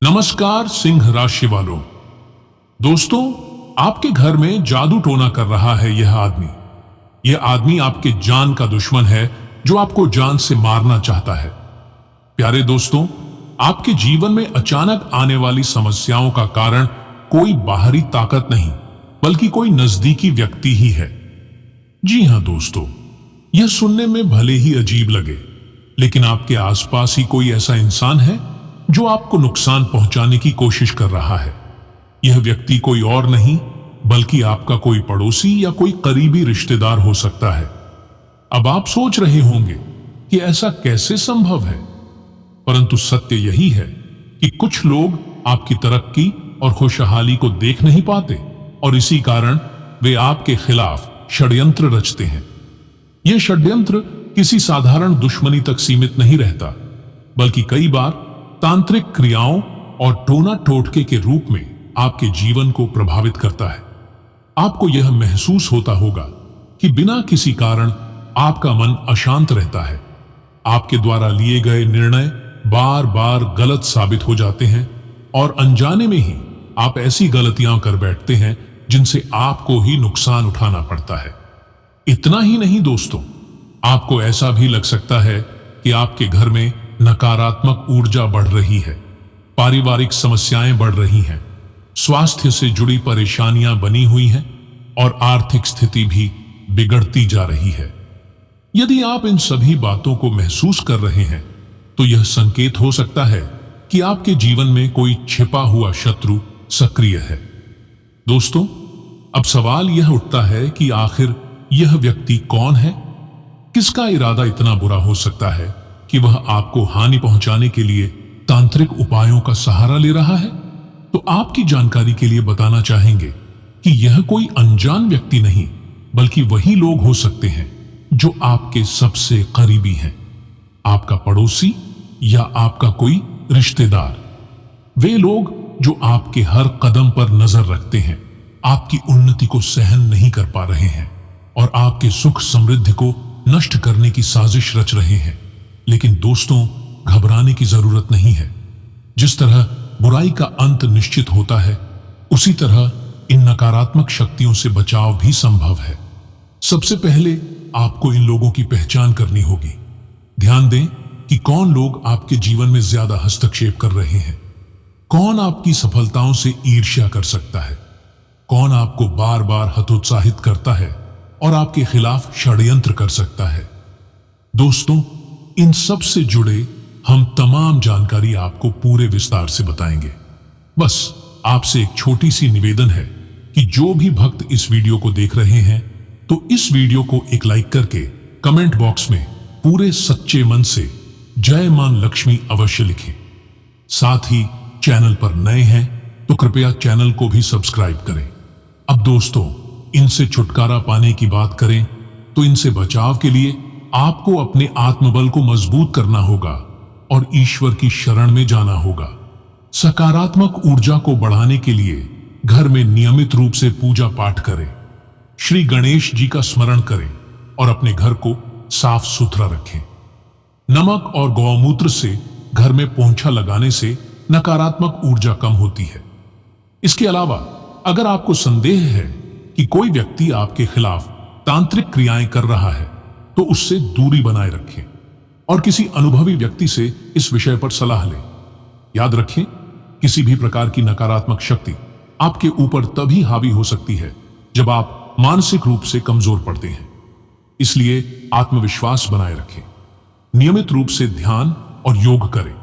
नमस्कार सिंह राशि वालों। दोस्तों, आपके घर में जादू टोना कर रहा है यह आदमी। यह आदमी आपके जान का दुश्मन है जो आपको जान से मारना चाहता है। प्यारे दोस्तों, आपके जीवन में अचानक आने वाली समस्याओं का कारण कोई बाहरी ताकत नहीं बल्कि कोई नजदीकी व्यक्ति ही है। जी हां दोस्तों, यह सुनने में भले ही अजीब लगे, लेकिन आपके आसपास ही कोई ऐसा इंसान है जो आपको नुकसान पहुंचाने की कोशिश कर रहा है। यह व्यक्ति कोई और नहीं बल्कि आपका कोई पड़ोसी या कोई करीबी रिश्तेदार हो सकता है। अब आप सोच रहे होंगे कि ऐसा कैसे संभव है, परंतु सत्य यही है कि कुछ लोग आपकी तरक्की और खुशहाली को देख नहीं पाते और इसी कारण वे आपके खिलाफ षड्यंत्र रचते हैं। यह षड्यंत्र किसी साधारण दुश्मनी तक सीमित नहीं रहता, बल्कि कई बार तांत्रिक क्रियाओं और टोना टोटके के रूप में आपके जीवन को प्रभावित करता है। आपको यह महसूस होता होगा कि बिना किसी कारण आपका मन अशांत रहता है। आपके द्वारा लिए गए निर्णय बार बार गलत साबित हो जाते हैं और अनजाने में ही आप ऐसी गलतियां कर बैठते हैं जिनसे आपको ही नुकसान उठाना पड़ता है। इतना ही नहीं दोस्तों, आपको ऐसा भी लग सकता है कि आपके घर में नकारात्मक ऊर्जा बढ़ रही है, पारिवारिक समस्याएं बढ़ रही हैं, स्वास्थ्य से जुड़ी परेशानियां बनी हुई हैं और आर्थिक स्थिति भी बिगड़ती जा रही है। यदि आप इन सभी बातों को महसूस कर रहे हैं तो यह संकेत हो सकता है कि आपके जीवन में कोई छिपा हुआ शत्रु सक्रिय है। दोस्तों, अब सवाल यह उठता है कि आखिर यह व्यक्ति कौन है? किसका इरादा इतना बुरा हो सकता है कि वह आपको हानि पहुंचाने के लिए तांत्रिक उपायों का सहारा ले रहा है? तो आपकी जानकारी के लिए बताना चाहेंगे कि यह कोई अनजान व्यक्ति नहीं बल्कि वही लोग हो सकते हैं जो आपके सबसे करीबी हैं, आपका पड़ोसी या आपका कोई रिश्तेदार। वे लोग जो आपके हर कदम पर नजर रखते हैं, आपकी उन्नति को सहन नहीं कर पा रहे हैं और आपके सुख समृद्धि को नष्ट करने की साजिश रच रहे हैं। लेकिन दोस्तों, घबराने की जरूरत नहीं है। जिस तरह बुराई का अंत निश्चित होता है, उसी तरह इन नकारात्मक शक्तियों से बचाव भी संभव है। सबसे पहले आपको इन लोगों की पहचान करनी होगी। ध्यान दें कि कौन लोग आपके जीवन में ज्यादा हस्तक्षेप कर रहे हैं, कौन आपकी सफलताओं से ईर्ष्या कर सकता है, कौन आपको बार बार हतोत्साहित करता है और आपके खिलाफ षड्यंत्र कर सकता है। दोस्तों, इन सब से जुड़े हम तमाम जानकारी आपको पूरे विस्तार से बताएंगे। बस आपसे एक छोटी सी निवेदन है कि जो भी भक्त इस वीडियो को देख रहे हैं तो इस वीडियो को एक लाइक करके कमेंट बॉक्स में पूरे सच्चे मन से जय मां लक्ष्मी अवश्य लिखें। साथ ही चैनल पर नए हैं तो कृपया चैनल को भी सब्सक्राइब करें। अब दोस्तों, इनसे छुटकारा पाने की बात करें तो इनसे बचाव के लिए आपको अपने आत्मबल को मजबूत करना होगा और ईश्वर की शरण में जाना होगा। सकारात्मक ऊर्जा को बढ़ाने के लिए घर में नियमित रूप से पूजा पाठ करें, श्री गणेश जी का स्मरण करें और अपने घर को साफ सुथरा रखें। नमक और गौमूत्र से घर में पोंछा लगाने से नकारात्मक ऊर्जा कम होती है। इसके अलावा अगर आपको संदेह है कि कोई व्यक्ति आपके खिलाफ तांत्रिक क्रियाएं कर रहा है तो उससे दूरी बनाए रखें और किसी अनुभवी व्यक्ति से इस विषय पर सलाह लें। याद रखें, किसी भी प्रकार की नकारात्मक शक्ति आपके ऊपर तभी हावी हो सकती है जब आप मानसिक रूप से कमजोर पड़ते हैं। इसलिए आत्मविश्वास बनाए रखें, नियमित रूप से ध्यान और योग करें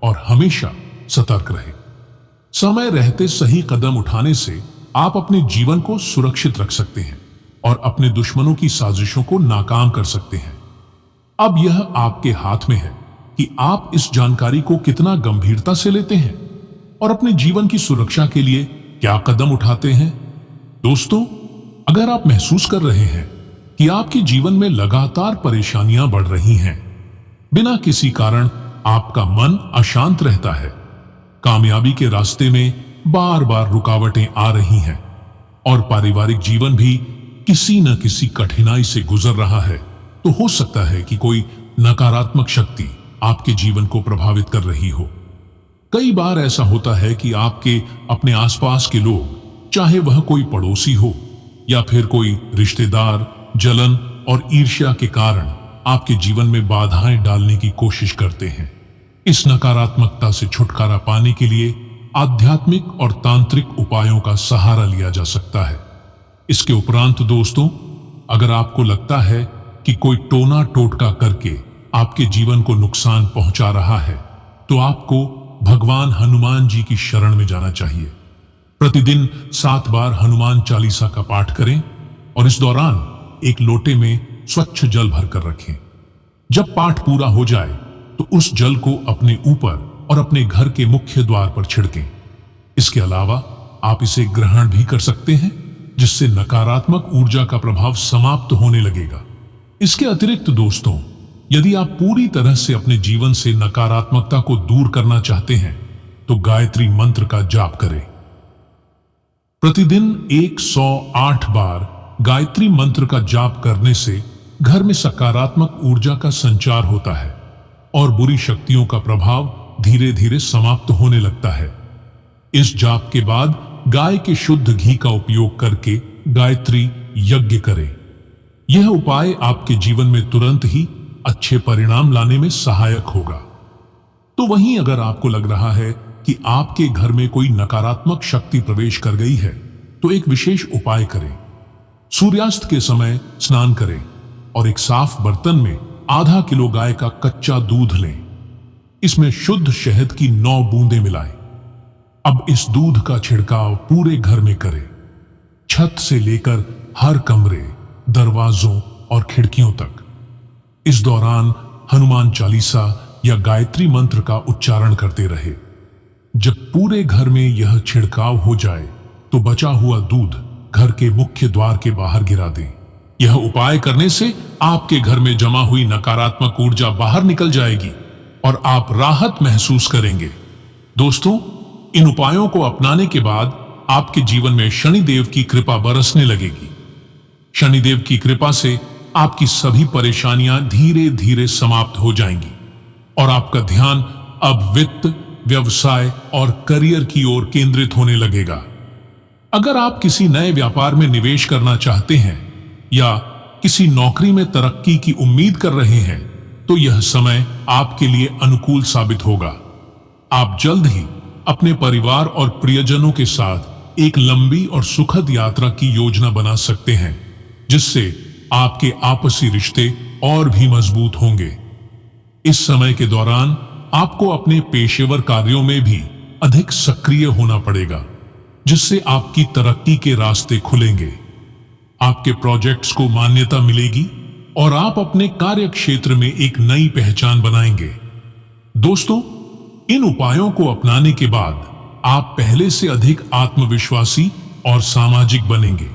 और हमेशा सतर्क रहें। समय रहते सही कदम उठाने से आप अपने जीवन को सुरक्षित रख सकते हैं और अपने दुश्मनों की साजिशों को नाकाम कर सकते हैं। अब यह आपके हाथ में है कि आप इस जानकारी को कितना गंभीरता से लेते हैं और अपने जीवन की सुरक्षा के लिए क्या कदम उठाते हैं। दोस्तों, अगर आप महसूस कर रहे हैं कि आपके जीवन में लगातार परेशानियां बढ़ रही हैं, बिना किसी कारण आपका मन अशांत रहता है, कामयाबी के रास्ते में बार बार रुकावटें आ रही हैं और पारिवारिक जीवन भी किसी न किसी कठिनाई से गुजर रहा है, तो हो सकता है कि कोई नकारात्मक शक्ति आपके जीवन को प्रभावित कर रही हो। कई बार ऐसा होता है कि आपके अपने आसपास के लोग, चाहे वह कोई पड़ोसी हो या फिर कोई रिश्तेदार, जलन और ईर्ष्या के कारण आपके जीवन में बाधाएं डालने की कोशिश करते हैं। इस नकारात्मकता से छुटकारा पाने के लिए आध्यात्मिक और तांत्रिक उपायों का सहारा लिया जा सकता है। इसके उपरांत दोस्तों, अगर आपको लगता है कि कोई टोना टोटका करके आपके जीवन को नुकसान पहुंचा रहा है, तो आपको भगवान हनुमान जी की शरण में जाना चाहिए। प्रतिदिन 7 बार हनुमान चालीसा का पाठ करें और इस दौरान एक लोटे में स्वच्छ जल भरकर रखें। जब पाठ पूरा हो जाए तो उस जल को अपने ऊपर और अपने घर के मुख्य द्वार पर छिड़कें। इसके अलावा आप इसे ग्रहण भी कर सकते हैं, जिससे नकारात्मक ऊर्जा का प्रभाव समाप्त होने लगेगा। इसके अतिरिक्त दोस्तों, यदि आप पूरी तरह से अपने जीवन से नकारात्मकता को दूर करना चाहते हैं तो गायत्री मंत्र का जाप करें। प्रतिदिन 108 बार गायत्री मंत्र का जाप करने से घर में सकारात्मक ऊर्जा का संचार होता है और बुरी शक्तियों का प्रभाव धीरे धीरे समाप्त होने लगता है। इस जाप के बाद गाय के शुद्ध घी का उपयोग करके गायत्री यज्ञ करें। यह उपाय आपके जीवन में तुरंत ही अच्छे परिणाम लाने में सहायक होगा। तो वहीं अगर आपको लग रहा है कि आपके घर में कोई नकारात्मक शक्ति प्रवेश कर गई है, तो एक विशेष उपाय करें। सूर्यास्त के समय स्नान करें और एक साफ बर्तन में आधा किलो गाय का कच्चा दूध लें। इसमें शुद्ध शहद की 9 बूंदें मिलाएं। अब इस दूध का छिड़काव पूरे घर में करें, छत से लेकर हर कमरे, दरवाजों और खिड़कियों तक। इस दौरान हनुमान चालीसा या गायत्री मंत्र का उच्चारण करते रहे। जब पूरे घर में यह छिड़काव हो जाए तो बचा हुआ दूध घर के मुख्य द्वार के बाहर गिरा दें। यह उपाय करने से आपके घर में जमा हुई नकारात्मक ऊर्जा बाहर निकल जाएगी और आप राहत महसूस करेंगे। दोस्तों, इन उपायों को अपनाने के बाद आपके जीवन में शनिदेव की कृपा बरसने लगेगी। शनिदेव की कृपा से आपकी सभी परेशानियां धीरे धीरे समाप्त हो जाएंगी और आपका ध्यान अब वित्त, व्यवसाय और करियर की ओर केंद्रित होने लगेगा। अगर आप किसी नए व्यापार में निवेश करना चाहते हैं या किसी नौकरी में तरक्की की उम्मीद कर रहे हैं, तो यह समय आपके लिए अनुकूल साबित होगा। आप जल्द ही अपने परिवार और प्रियजनों के साथ एक लंबी और सुखद यात्रा की योजना बना सकते हैं, जिससे आपके आपसी रिश्ते और भी मजबूत होंगे। इस समय के दौरान आपको अपने पेशेवर कार्यों में भी अधिक सक्रिय होना पड़ेगा, जिससे आपकी तरक्की के रास्ते खुलेंगे। आपके प्रोजेक्ट्स को मान्यता मिलेगी और आप अपने कार्य क्षेत्र में एक नई पहचान बनाएंगे। दोस्तों, इन उपायों को अपनाने के बाद आप पहले से अधिक आत्मविश्वासी और सामाजिक बनेंगे।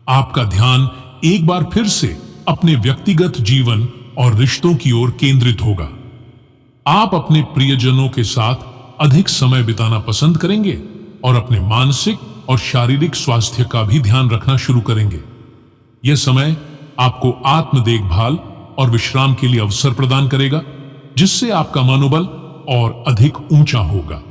आपका ध्यान एक बार फिर से अपने व्यक्तिगत जीवन और रिश्तों की ओर केंद्रित होगा। आप अपने प्रियजनों के साथ अधिक समय बिताना पसंद करेंगे और अपने मानसिक और शारीरिक स्वास्थ्य का भी ध्यान रखना शुरू करेंगे। यह समय आपको आत्म देखभाल और विश्राम के लिए अवसर प्रदान करेगा, जिससे आपका मनोबल और अधिक ऊंचा होगा।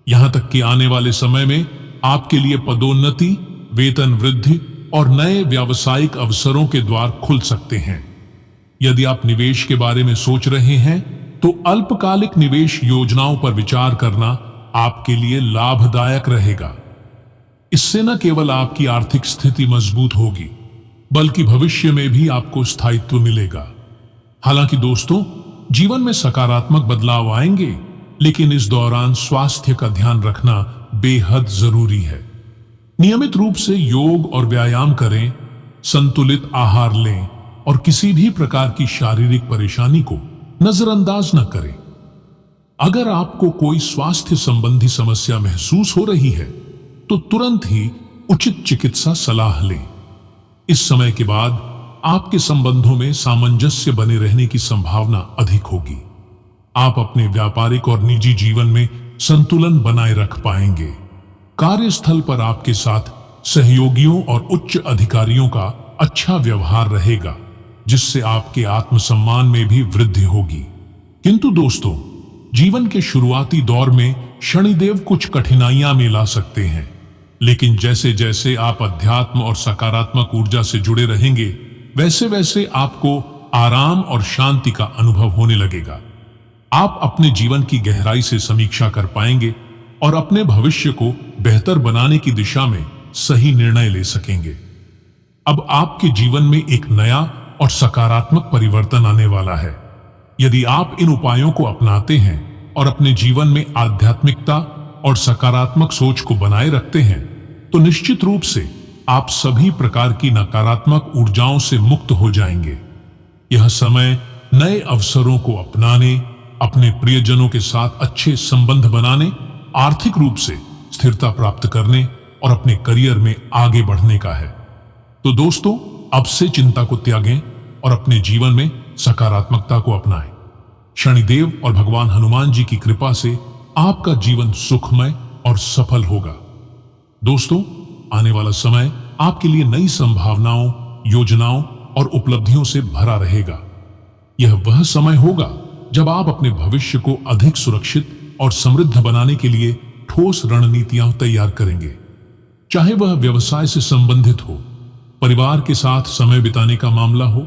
यहां तक कि आने वाले समय में आपके लिए पदोन्नति, वेतन वृद्धि और नए व्यावसायिक अवसरों के द्वार खुल सकते हैं। यदि आप निवेश के बारे में सोच रहे हैं, तो अल्पकालिक निवेश योजनाओं पर विचार करना आपके लिए लाभदायक रहेगा। इससे न केवल आपकी आर्थिक स्थिति मजबूत होगी, बल्कि भविष्य में भी आपको स्थायित्व मिलेगा। हालांकि दोस्तों, जीवन में सकारात्मक बदलाव आएंगे, लेकिन इस दौरान स्वास्थ्य का ध्यान रखना बेहद जरूरी है। नियमित रूप से योग और व्यायाम करें, संतुलित आहार लें और किसी भी प्रकार की शारीरिक परेशानी को नजरअंदाज न करें। अगर आपको कोई स्वास्थ्य संबंधी समस्या महसूस हो रही है, तो तुरंत ही उचित चिकित्सा सलाह लें। इस समय के बाद आपके संबंधों में सामंजस्य बने रहने की संभावना अधिक होगी। आप अपने व्यापारिक और निजी जीवन में संतुलन बनाए रख पाएंगे। कार्यस्थल पर आपके साथ सहयोगियों और उच्च अधिकारियों का अच्छा व्यवहार रहेगा, जिससे आपके आत्मसम्मान में भी वृद्धि होगी। किंतु दोस्तों, जीवन के शुरुआती दौर में शनिदेव कुछ कठिनाइयां में ला सकते हैं, लेकिन जैसे जैसे आप अध्यात्म और सकारात्मक ऊर्जा से जुड़े रहेंगे, वैसे वैसे आपको आराम और शांति का अनुभव होने लगेगा। आप अपने जीवन की गहराई से समीक्षा कर पाएंगे और अपने भविष्य को बेहतर बनाने की दिशा में सही निर्णय ले सकेंगे। अब आपके जीवन में एक नया और सकारात्मक परिवर्तन आने वाला है। यदि आप इन उपायों को अपनाते हैं और अपने जीवन में आध्यात्मिकता और सकारात्मक सोच को बनाए रखते हैं, तो निश्चित रूप से आप सभी प्रकार की नकारात्मक ऊर्जाओं से मुक्त हो जाएंगे। यह समय नए अवसरों को अपनाने, अपने प्रियजनों के साथ अच्छे संबंध बनाने, आर्थिक रूप से स्थिरता प्राप्त करने और अपने करियर में आगे बढ़ने का है। तो दोस्तों, अब से चिंता को त्यागें और अपने जीवन में सकारात्मकता को अपनाएं। शनिदेव और भगवान हनुमान जी की कृपा से आपका जीवन सुखमय और सफल होगा। दोस्तों, आने वाला समय आपके लिए नई संभावनाओं, योजनाओं और उपलब्धियों से भरा रहेगा। यह वह समय होगा जब आप अपने भविष्य को अधिक सुरक्षित और समृद्ध बनाने के लिए ठोस रणनीतियां तैयार करेंगे। चाहे वह व्यवसाय से संबंधित हो, परिवार के साथ समय बिताने का मामला हो,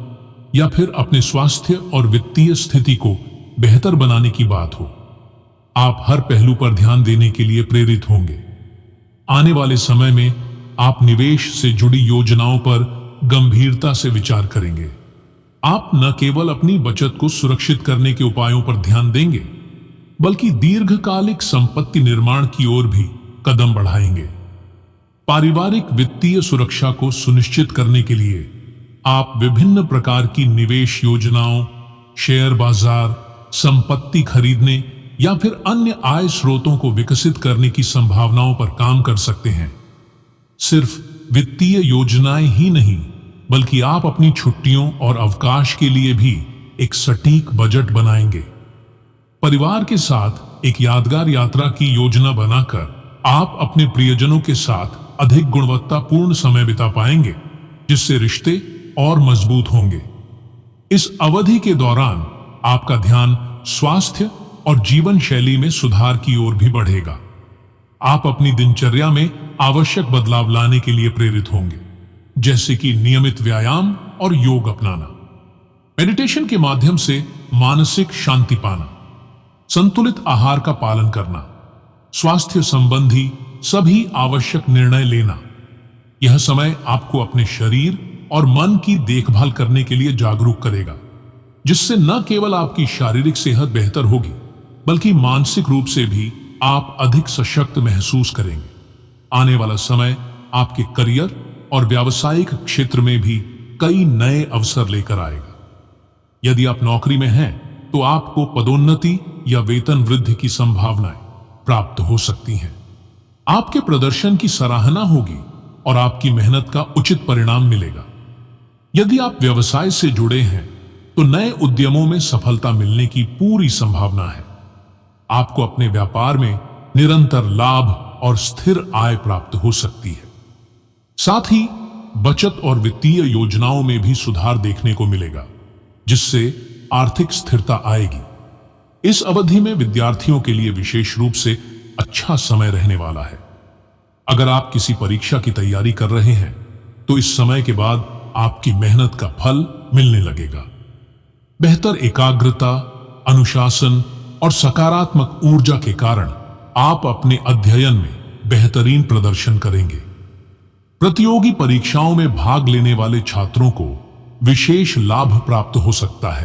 या फिर अपने स्वास्थ्य और वित्तीय स्थिति को बेहतर बनाने की बात हो, आप हर पहलू पर ध्यान देने के लिए प्रेरित होंगे। आने वाले समय में आप निवेश से जुड़ी योजनाओं पर गंभीरता से विचार करेंगे। आप न केवल अपनी बचत को सुरक्षित करने के उपायों पर ध्यान देंगे, बल्कि दीर्घकालिक संपत्ति निर्माण की ओर भी कदम बढ़ाएंगे। पारिवारिक वित्तीय सुरक्षा को सुनिश्चित करने के लिए आप विभिन्न प्रकार की निवेश योजनाओं, शेयर बाजार, संपत्ति खरीदने या फिर अन्य आय स्रोतों को विकसित करने की संभावनाओं पर काम कर सकते हैं। सिर्फ वित्तीय योजनाएं ही नहीं, बल्कि आप अपनी छुट्टियों और अवकाश के लिए भी एक सटीक बजट बनाएंगे। परिवार के साथ एक यादगार यात्रा की योजना बनाकर आप अपने प्रियजनों के साथ अधिक गुणवत्तापूर्ण समय बिता पाएंगे, जिससे रिश्ते और मजबूत होंगे। इस अवधि के दौरान आपका ध्यान स्वास्थ्य और जीवन शैली में सुधार की ओर भी बढ़ेगा। आप अपनी दिनचर्या में आवश्यक बदलाव लाने के लिए प्रेरित होंगे, जैसे कि नियमित व्यायाम और योग अपनाना, मेडिटेशन के माध्यम से मानसिक शांति पाना, संतुलित आहार का पालन करना, स्वास्थ्य संबंधी सभी आवश्यक निर्णय लेना। यह समय आपको अपने शरीर और मन की देखभाल करने के लिए जागरूक करेगा, जिससे न केवल आपकी शारीरिक सेहत बेहतर होगी, बल्कि मानसिक रूप से भी आप अधिक सशक्त महसूस करेंगे। आने वाला समय आपके करियर और व्यावसायिक क्षेत्र में भी कई नए अवसर लेकर आएगा। यदि आप नौकरी में हैं, तो आपको पदोन्नति या वेतन वृद्धि की संभावनाएं प्राप्त हो सकती हैं। आपके प्रदर्शन की सराहना होगी और आपकी मेहनत का उचित परिणाम मिलेगा। यदि आप व्यवसाय से जुड़े हैं, तो नए उद्यमों में सफलता मिलने की पूरी संभावना है। आपको अपने व्यापार में निरंतर लाभ और स्थिर आय प्राप्त हो सकती है। साथ ही बचत और वित्तीय योजनाओं में भी सुधार देखने को मिलेगा, जिससे आर्थिक स्थिरता आएगी। इस अवधि में विद्यार्थियों के लिए विशेष रूप से अच्छा समय रहने वाला है। अगर आप किसी परीक्षा की तैयारी कर रहे हैं, तो इस समय के बाद आपकी मेहनत का फल मिलने लगेगा। बेहतर एकाग्रता, अनुशासन और सकारात्मक ऊर्जा के कारण आप अपने अध्ययन में बेहतरीन प्रदर्शन करेंगे। प्रतियोगी परीक्षाओं में भाग लेने वाले छात्रों को विशेष लाभ प्राप्त हो सकता है।